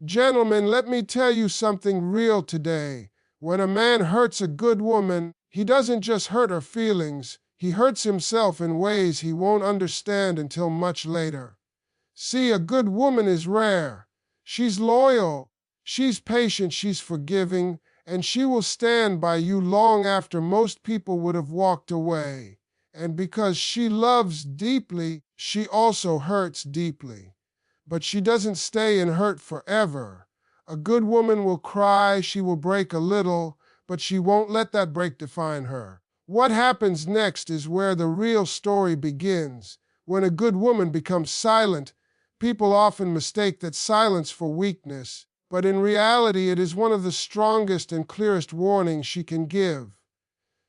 Gentlemen, let me tell you something real today. When a man hurts a good woman, he doesn't just hurt her feelings, he hurts himself in ways he won't understand until much later. See, a good woman is rare. She's loyal, she's patient, she's forgiving, and she will stand by you long after most people would have walked away. And because she loves deeply, she also hurts deeply. But she doesn't stay in hurt forever. A good woman will cry, she will break a little, but she won't let that break define her. What happens next is where the real story begins. When a good woman becomes silent, people often mistake that silence for weakness, but in reality it is one of the strongest and clearest warnings she can give.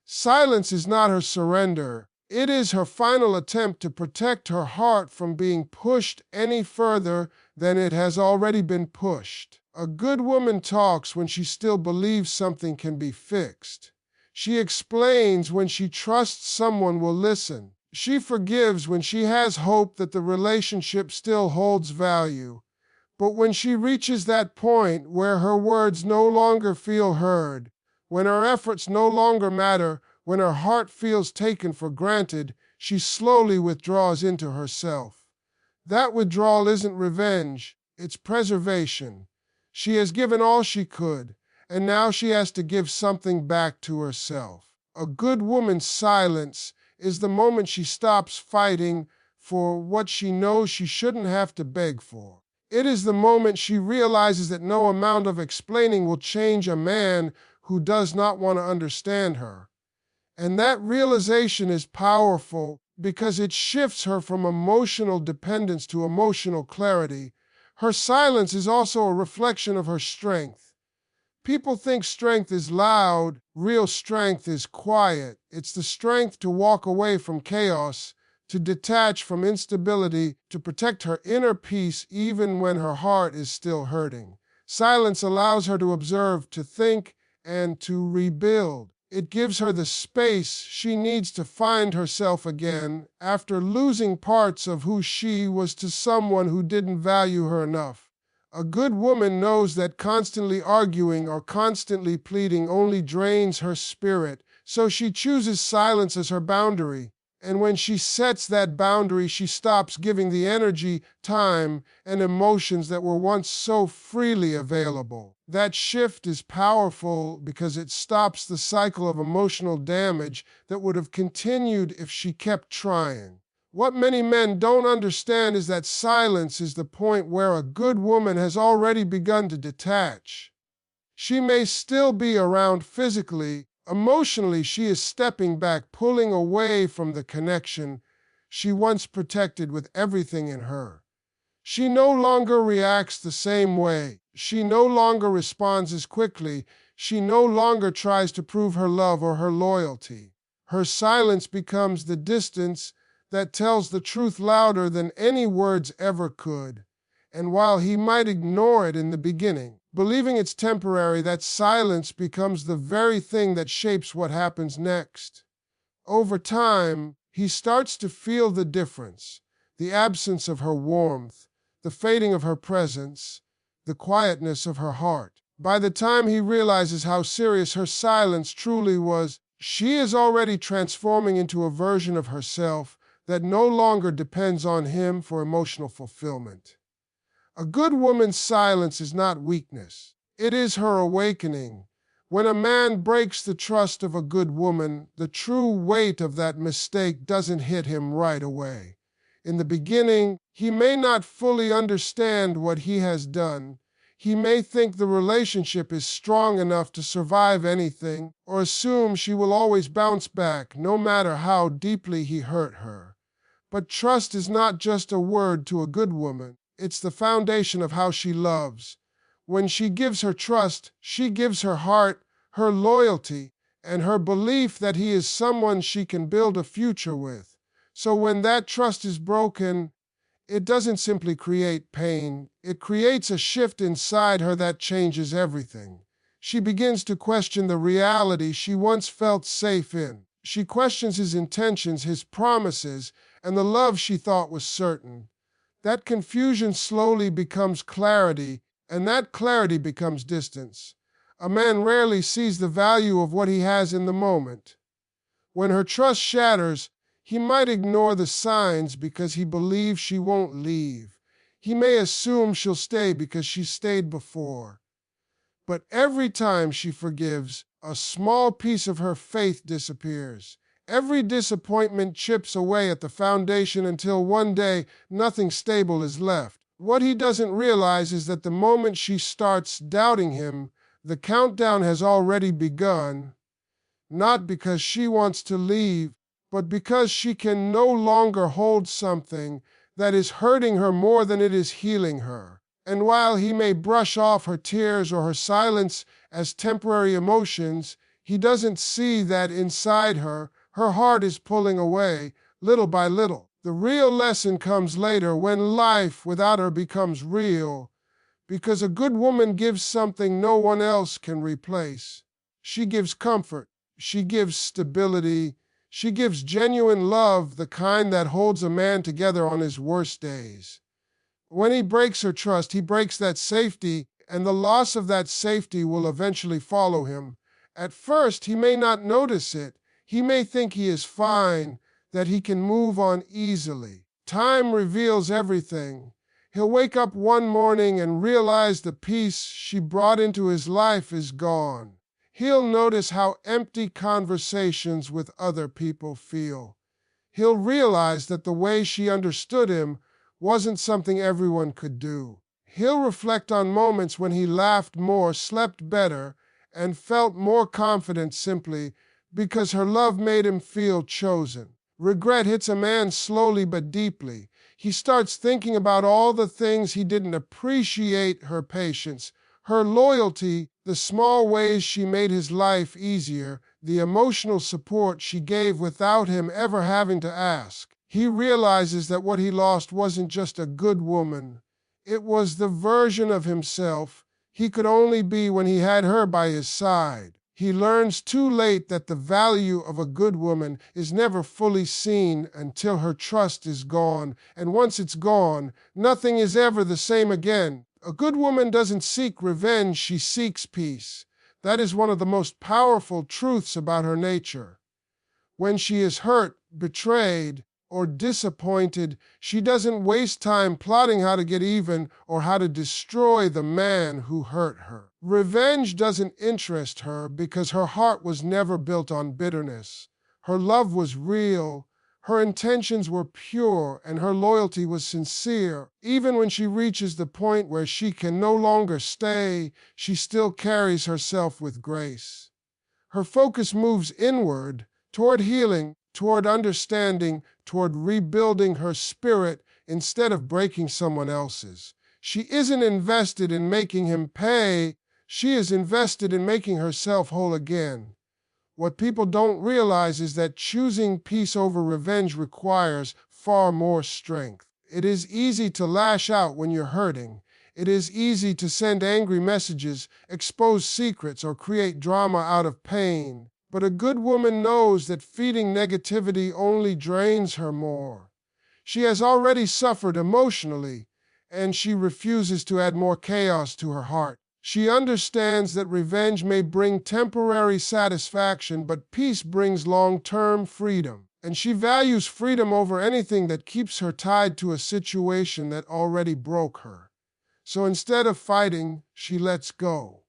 Silence is not her surrender. It is her final attempt to protect her heart from being pushed any further than it has already been pushed. A good woman talks when she still believes something can be fixed. She explains when she trusts someone will listen. She forgives when she has hope that the relationship still holds value. But when she reaches that point where her words no longer feel heard, when her efforts no longer matter, when her heart feels taken for granted, she slowly withdraws into herself. That withdrawal isn't revenge, it's preservation. She has given all she could, and now she has to give something back to herself. A good woman's silence is the moment she stops fighting for what she knows she shouldn't have to beg for. It is the moment she realizes that no amount of explaining will change a man who does not want to understand her. And that realization is powerful because it shifts her from emotional dependence to emotional clarity. Her silence is also a reflection of her strength. People think strength is loud. Real strength is quiet. It's the strength to walk away from chaos, to detach from instability, to protect her inner peace even when her heart is still hurting. Silence allows her to observe, to think, and to rebuild. It gives her the space she needs to find herself again after losing parts of who she was to someone who didn't value her enough. A good woman knows that constantly arguing or constantly pleading only drains her spirit, so she chooses silence as her boundary. And when she sets that boundary, she stops giving the energy, time, and emotions that were once so freely available. That shift is powerful because it stops the cycle of emotional damage that would have continued if she kept trying. What many men don't understand is that silence is the point where a good woman has already begun to detach. She may still be around physically. Emotionally, she is stepping back, pulling away from the connection she once protected with everything in her. She no longer reacts the same way. She no longer responds as quickly. She no longer tries to prove her love or her loyalty. Her silence becomes the distance that tells the truth louder than any words ever could. And while he might ignore it in the beginning, believing it's temporary, that silence becomes the very thing that shapes what happens next. Over time, he starts to feel the difference, the absence of her warmth, the fading of her presence, the quietness of her heart. By the time he realizes how serious her silence truly was, she is already transforming into a version of herself that no longer depends on him for emotional fulfillment. A good woman's silence is not weakness. It is her awakening. When a man breaks the trust of a good woman, the true weight of that mistake doesn't hit him right away. In the beginning, he may not fully understand what he has done. He may think the relationship is strong enough to survive anything, or assume she will always bounce back, no matter how deeply he hurt her. But trust is not just a word to a good woman. It's the foundation of how she loves. When she gives her trust, she gives her heart, her loyalty, and her belief that he is someone she can build a future with. So when that trust is broken, it doesn't simply create pain. It creates a shift inside her that changes everything. She begins to question the reality she once felt safe in. She questions his intentions, his promises, and the love she thought was certain. That confusion slowly becomes clarity, and that clarity becomes distance. A man rarely sees the value of what he has in the moment. When her trust shatters, he might ignore the signs because he believes she won't leave. He may assume she'll stay because she stayed before. But every time she forgives, a small piece of her faith disappears. Every disappointment chips away at the foundation until one day nothing stable is left. What he doesn't realize is that the moment she starts doubting him, the countdown has already begun, not because she wants to leave, but because she can no longer hold something that is hurting her more than it is healing her. And while he may brush off her tears or her silence as temporary emotions, he doesn't see that inside her, her heart is pulling away, little by little. The real lesson comes later when life without her becomes real, because a good woman gives something no one else can replace. She gives comfort. She gives stability. She gives genuine love, the kind that holds a man together on his worst days. When he breaks her trust, he breaks that safety, and the loss of that safety will eventually follow him. At first, he may not notice it. He may think he is fine, that he can move on easily. Time reveals everything. He'll wake up one morning and realize the peace she brought into his life is gone. He'll notice how empty conversations with other people feel. He'll realize that the way she understood him wasn't something everyone could do. He'll reflect on moments when he laughed more, slept better, and felt more confident simply because her love made him feel chosen. Regret hits a man slowly but deeply. He starts thinking about all the things he didn't appreciate: her patience, her loyalty, the small ways she made his life easier, the emotional support she gave without him ever having to ask. He realizes that what he lost wasn't just a good woman. It was the version of himself he could only be when he had her by his side. He learns too late that the value of a good woman is never fully seen until her trust is gone, and once it's gone, nothing is ever the same again. A good woman doesn't seek revenge, she seeks peace. That is one of the most powerful truths about her nature. When she is hurt, betrayed, or disappointed, she doesn't waste time plotting how to get even or how to destroy the man who hurt her. Revenge doesn't interest her because her heart was never built on bitterness. Her love was real, her intentions were pure, and her loyalty was sincere. Even when she reaches the point where she can no longer stay, she still carries herself with grace. Her focus moves inward, toward healing, toward understanding, toward rebuilding her spirit instead of breaking someone else's. She isn't invested in making him pay. She is invested in making herself whole again. What people don't realize is that choosing peace over revenge requires far more strength. It is easy to lash out when you're hurting. It is easy to send angry messages, expose secrets, or create drama out of pain. But a good woman knows that feeding negativity only drains her more. She has already suffered emotionally, and she refuses to add more chaos to her heart. She understands that revenge may bring temporary satisfaction, but peace brings long-term freedom. And she values freedom over anything that keeps her tied to a situation that already broke her. So instead of fighting, she lets go.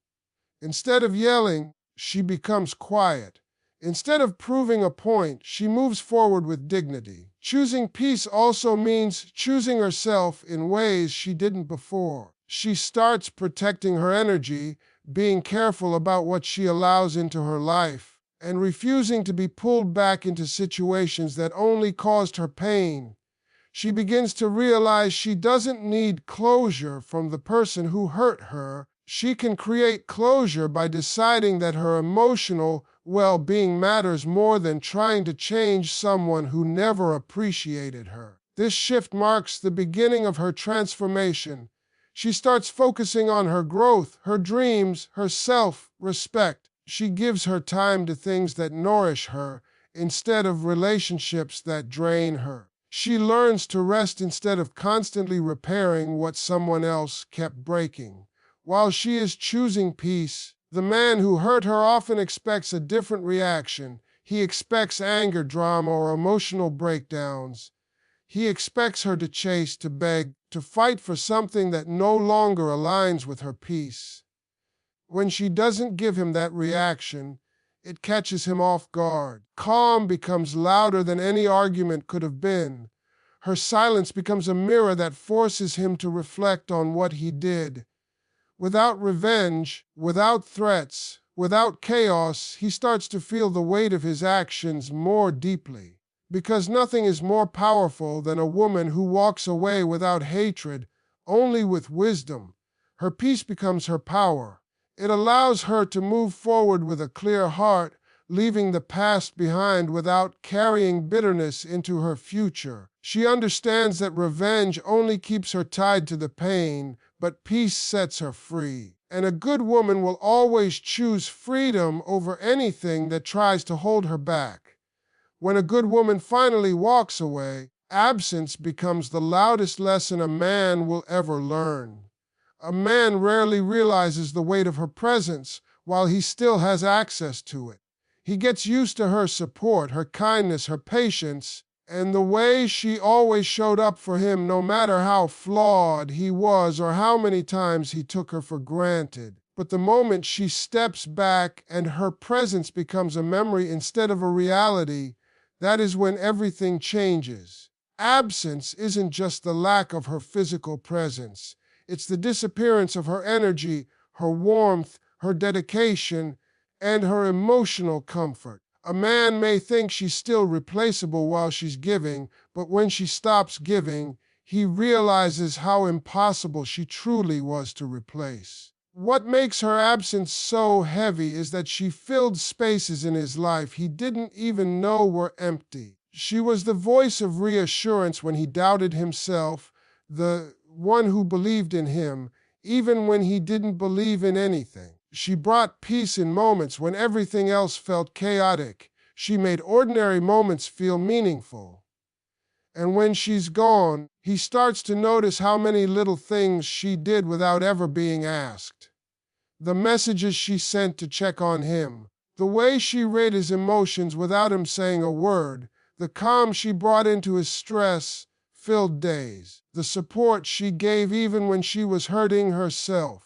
Instead of yelling, she becomes quiet. Instead of proving a point, she moves forward with dignity. Choosing peace also means choosing herself in ways she didn't before. She starts protecting her energy, being careful about what she allows into her life, and refusing to be pulled back into situations that only caused her pain. She begins to realize she doesn't need closure from the person who hurt her. She can create closure by deciding that her emotional well-being matters more than trying to change someone who never appreciated her. This shift marks the beginning of her transformation. She starts focusing on her growth, her dreams, her self-respect. She gives her time to things that nourish her instead of relationships that drain her. She learns to rest instead of constantly repairing what someone else kept breaking. While she is choosing peace, the man who hurt her often expects a different reaction. He expects anger, drama, or emotional breakdowns. He expects her to chase, to beg, to fight for something that no longer aligns with her peace. When she doesn't give him that reaction, it catches him off guard. Calm becomes louder than any argument could have been. Her silence becomes a mirror that forces him to reflect on what he did. Without revenge, without threats, without chaos, he starts to feel the weight of his actions more deeply. Because nothing is more powerful than a woman who walks away without hatred, only with wisdom. Her peace becomes her power. It allows her to move forward with a clear heart, leaving the past behind without carrying bitterness into her future. She understands that revenge only keeps her tied to the pain, but peace sets her free. And a good woman will always choose freedom over anything that tries to hold her back. When a good woman finally walks away, absence becomes the loudest lesson a man will ever learn. A man rarely realizes the weight of her presence while he still has access to it. He gets used to her support, her kindness, her patience, and the way she always showed up for him no matter how flawed he was or how many times he took her for granted. But the moment she steps back and her presence becomes a memory instead of a reality, that is when everything changes. Absence isn't just the lack of her physical presence. It's the disappearance of her energy, her warmth, her dedication, and her emotional comfort. A man may think she's still replaceable while she's giving, but when she stops giving, he realizes how impossible she truly was to replace. What makes her absence so heavy is that she filled spaces in his life he didn't even know were empty. She was the voice of reassurance when he doubted himself, the one who believed in him, even when he didn't believe in anything. She brought peace in moments when everything else felt chaotic. She made ordinary moments feel meaningful. And when she's gone, he starts to notice how many little things she did without ever being asked. The messages she sent to check on him, the way she read his emotions without him saying a word, the calm she brought into his stress-filled days, the support she gave even when she was hurting herself.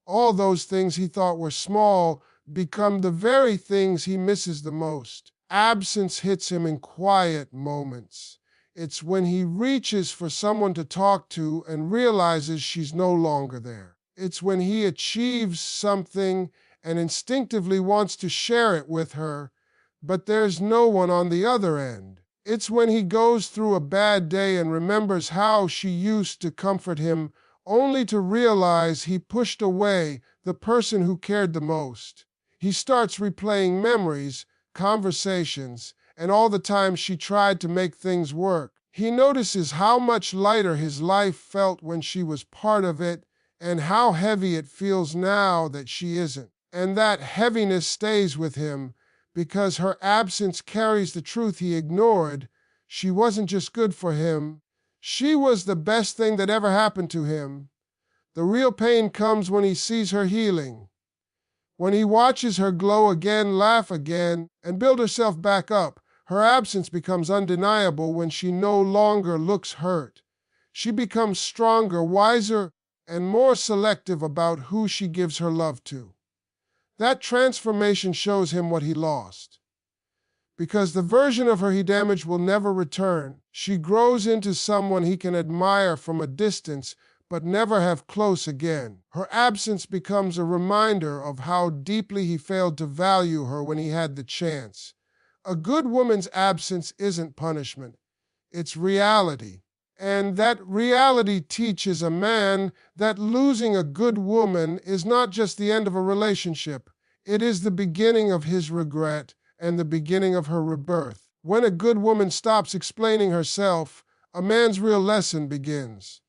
All those things he thought were small become the very things he misses the most. Absence hits him in quiet moments. It's when he reaches for someone to talk to and realizes she's no longer there. It's when he achieves something and instinctively wants to share it with her, but there's no one on the other end. It's when he goes through a bad day and remembers how she used to comfort him, only to realize he pushed away the person who cared the most. He starts replaying memories, conversations, and all the times she tried to make things work. He notices how much lighter his life felt when she was part of it, and how heavy it feels now that she isn't. And that heaviness stays with him because her absence carries the truth he ignored. She wasn't just good for him. She was the best thing that ever happened to him. The real pain comes when he sees her healing, when he watches her glow again, laugh again, and build herself back up. Her absence becomes undeniable when she no longer looks hurt. She becomes stronger, wiser, and more selective about who she gives her love to. That transformation shows him what he lost. Because the version of her he damaged will never return. She grows into someone he can admire from a distance, but never have close again. Her absence becomes a reminder of how deeply he failed to value her when he had the chance. A good woman's absence isn't punishment, it's reality. And that reality teaches a man that losing a good woman is not just the end of a relationship, it is the beginning of his regret and the beginning of her rebirth. When a good woman stops explaining herself, a man's real lesson begins.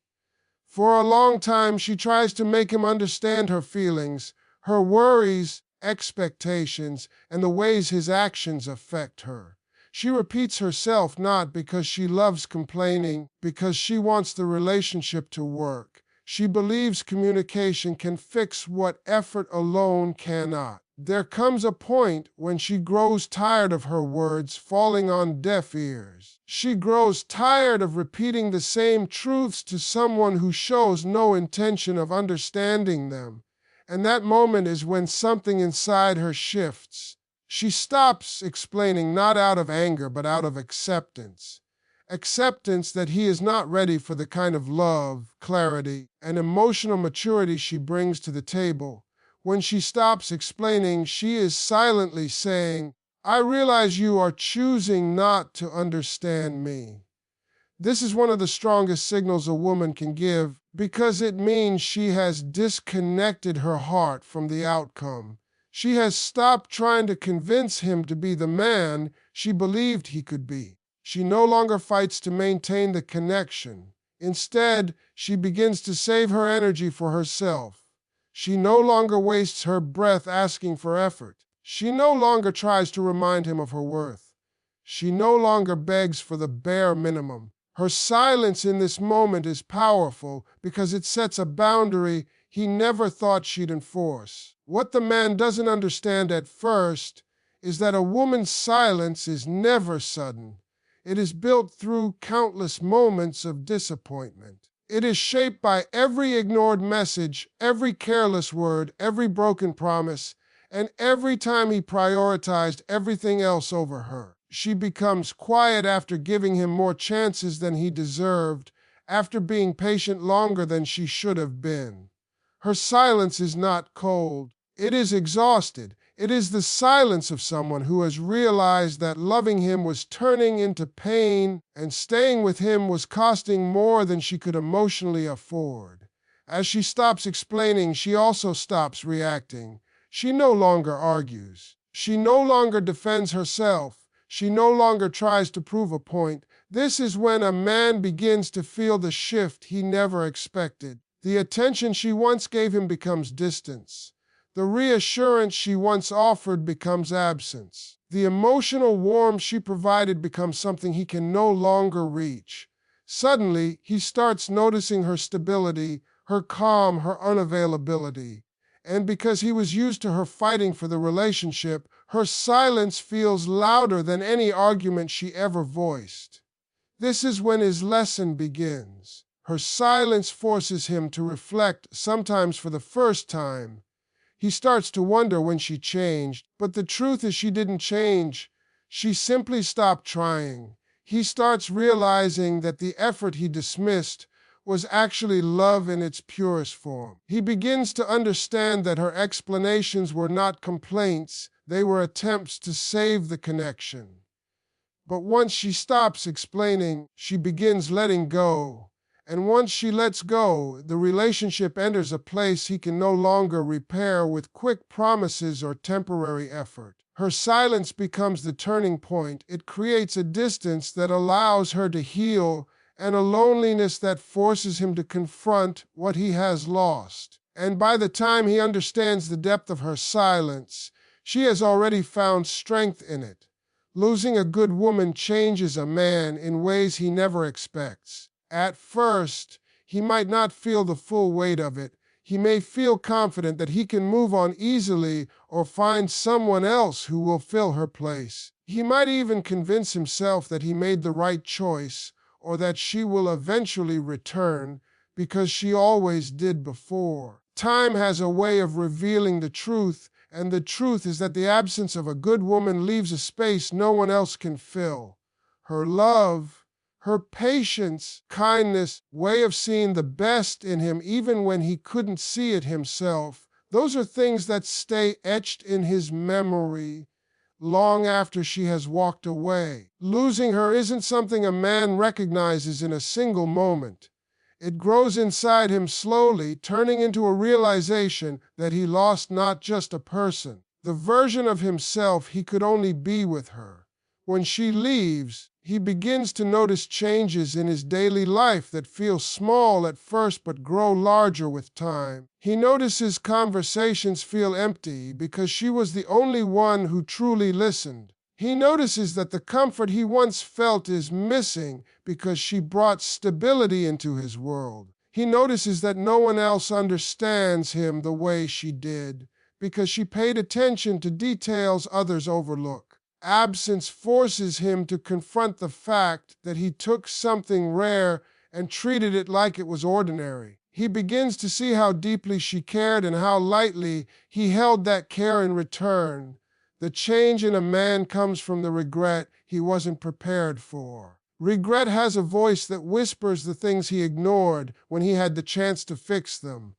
For a long time, she tries to make him understand her feelings, her worries, expectations, and the ways his actions affect her. She repeats herself not because she loves complaining, because she wants the relationship to work. She believes communication can fix what effort alone cannot. There comes a point when she grows tired of her words falling on deaf ears. She grows tired of repeating the same truths to someone who shows no intention of understanding them. And that moment is when something inside her shifts. She stops explaining not out of anger but out of acceptance. Acceptance that he is not ready for the kind of love, clarity, and emotional maturity she brings to the table. When she stops explaining, she is silently saying, "I realize you are choosing not to understand me." This is one of the strongest signals a woman can give because it means she has disconnected her heart from the outcome. She has stopped trying to convince him to be the man she believed he could be. She no longer fights to maintain the connection. Instead, she begins to save her energy for herself. She no longer wastes her breath asking for effort. She no longer tries to remind him of her worth. She no longer begs for the bare minimum. Her silence in this moment is powerful because it sets a boundary he never thought she'd enforce. What the man doesn't understand at first is that a woman's silence is never sudden. It is built through countless moments of disappointment. It is shaped by every ignored message, every careless word, every broken promise, and every time he prioritized everything else over her. She becomes quiet after giving him more chances than he deserved, after being patient longer than she should have been. Her silence is not cold. It is exhausted. It is the silence of someone who has realized that loving him was turning into pain and staying with him was costing more than she could emotionally afford. As she stops explaining, she also stops reacting. She no longer argues. She no longer defends herself. She no longer tries to prove a point. This is when a man begins to feel the shift he never expected. The attention she once gave him becomes distance. The reassurance she once offered becomes absence. The emotional warmth she provided becomes something he can no longer reach. Suddenly, he starts noticing her stability, her calm, her unavailability. And because he was used to her fighting for the relationship, her silence feels louder than any argument she ever voiced. This is when his lesson begins. Her silence forces him to reflect, sometimes for the first time. He starts to wonder when she changed, but the truth is she didn't change. She simply stopped trying. He starts realizing that the effort he dismissed was actually love in its purest form. He begins to understand that her explanations were not complaints, they were attempts to save the connection. But once she stops explaining, she begins letting go. And once she lets go, the relationship enters a place he can no longer repair with quick promises or temporary effort. Her silence becomes the turning point. It creates a distance that allows her to heal and a loneliness that forces him to confront what he has lost. And by the time he understands the depth of her silence, she has already found strength in it. Losing a good woman changes a man in ways he never expects. At first, he might not feel the full weight of it. He may feel confident that he can move on easily or find someone else who will fill her place. He might even convince himself that he made the right choice or that she will eventually return because she always did before. Time has a way of revealing the truth, and the truth is that the absence of a good woman leaves a space no one else can fill. Her love, her patience, kindness, way of seeing the best in him even when he couldn't see it himself, those are things that stay etched in his memory long after she has walked away. Losing her isn't something a man recognizes in a single moment. It grows inside him slowly, turning into a realization that he lost not just a person, the version of himself he could only be with her. When she leaves, he begins to notice changes in his daily life that feel small at first but grow larger with time. He notices conversations feel empty because she was the only one who truly listened. He notices that the comfort he once felt is missing because she brought stability into his world. He notices that no one else understands him the way she did, because she paid attention to details others overlook. Absence forces him to confront the fact that he took something rare and treated it like it was ordinary. He begins to see how deeply she cared and how lightly he held that care in return. The change in a man comes from the regret he wasn't prepared for. Regret has a voice that whispers the things he ignored when he had the chance to fix them.